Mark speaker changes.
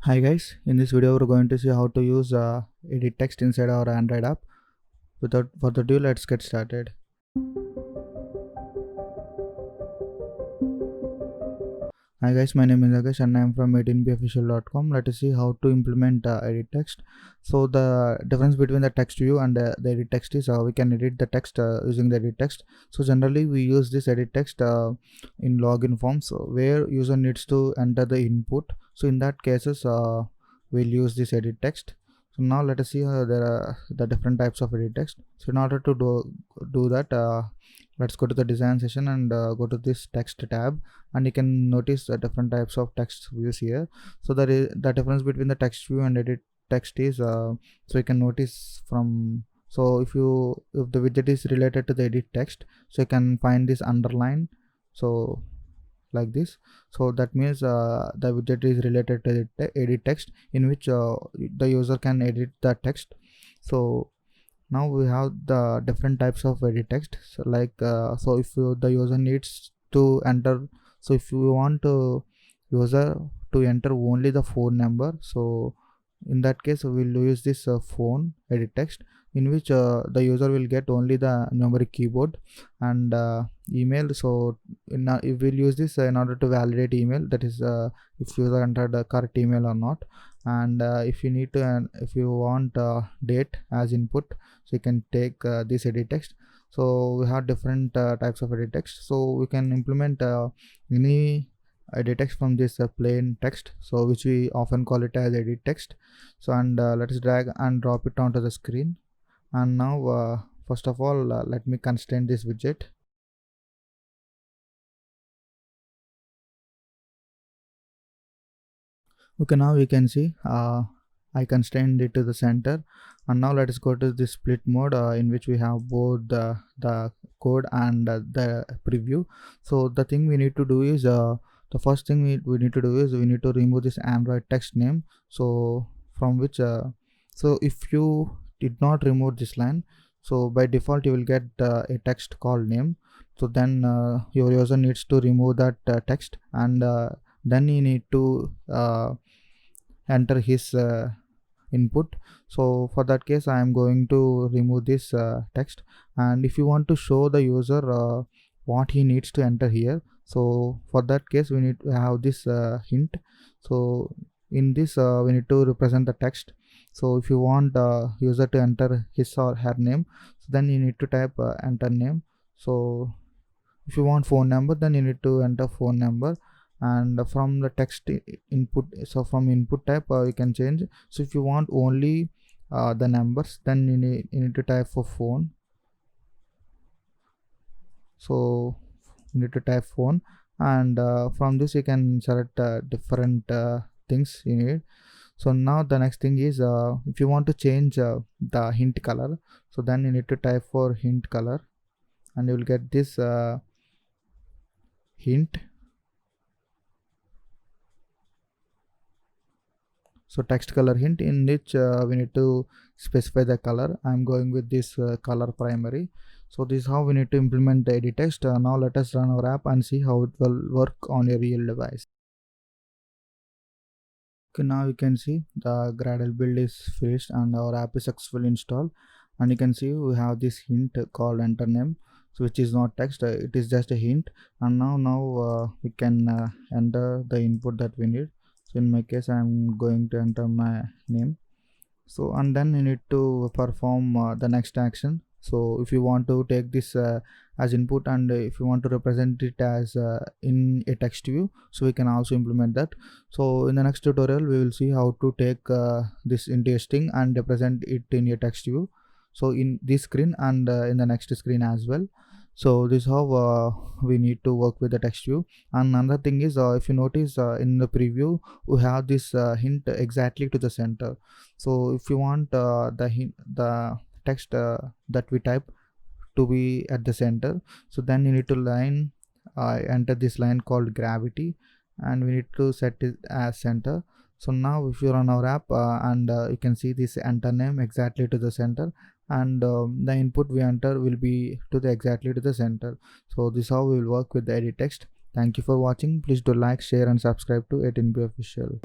Speaker 1: Hi guys, in this video we're going to see how to use edit text inside our Android app. Without further ado, let's get started. Hi guys, my name is Agash and I am from 18bofficial.com. Let us see how to implement edit text. So the difference between the text view and the edit text is we can edit the text using the edit text. So generally we use this edit text in login forms where user needs to enter the input. So in that cases we'll use this edit text. So now let us see there are the different types of edit text. So in order to do that, let's go to the design session and go to this text tab, and you can notice the different types of text views here. So there is the difference between the text view and edit text is so you can notice from, so if the widget is related to the edit text, so you can find this underline, so like this. So that means the widget is related to the edit text, in which the user can edit the text. So now we have the different types of edit text. So like so if the user needs to enter, so if you want to user to enter only the phone number, so in that case we'll use this phone edit text, in which the user will get only the numeric keyboard and email. So if we'll use this in order to validate email, that is if user entered the correct email or not. And if you need to, and if you want date as input, so you can take this edit text. So we have different types of edit text, so we can implement any edit text from this plain text, so which we often call it as edit text. So and let us drag and drop it onto the screen. And now first of all let me constrain this widget. Okay, now you can see I constrained it to the center. And now let us go to the split mode in which we have both the code and the preview. So the thing we need to do is the first thing we need to do is we need to remove this Android text name. So from which so if you did not remove this line, so by default you will get a text called name. So then your user needs to remove that text, and then you need to enter his input. So for that case I am going to remove this text. And if you want to show the user what he needs to enter here, so for that case we need to have this hint. So in this we need to represent the text. So if you want user to enter his or her name, so then you need to type enter name. So if you want phone number, then you need to enter phone number. And from the text input, so from input type you can change. So if you want only the numbers, then you need to type for phone. So you need to type phone, and from this you can select different things you need. So now the next thing is if you want to change the hint color, so then you need to type for hint color, and you will get this hint. So text color hint, in which we need to specify the color. I'm going with this color primary. So this is how we need to implement the edit text. Now let us run our app and see how it will work on your real device. Okay, now you can see the Gradle build is finished and our app is successfully installed. And you can see we have this hint called enter name, so which is not text, it is just a hint. And now we can enter the input that we need. So in my case I'm going to enter my name. So and then you need to perform the next action. So if you want to take this as input, and if you want to represent it as in a text view, so we can also implement that. So in the next tutorial we will see how to take this into a string and represent it in a text view, so in this screen and in the next screen as well. So this is how we need to work with the text view. And another thing is if you notice in the preview we have this hint exactly to the center. So if you want the text that we type to be at the center, so then you need to enter this line called gravity, and we need to set it as center. So now if you run our app and you can see this enter name exactly to the center, and the input we enter will be to the exactly to the center. So this is how we will work with the edit text. Thank you for watching. Please do like, share and subscribe to 18b official.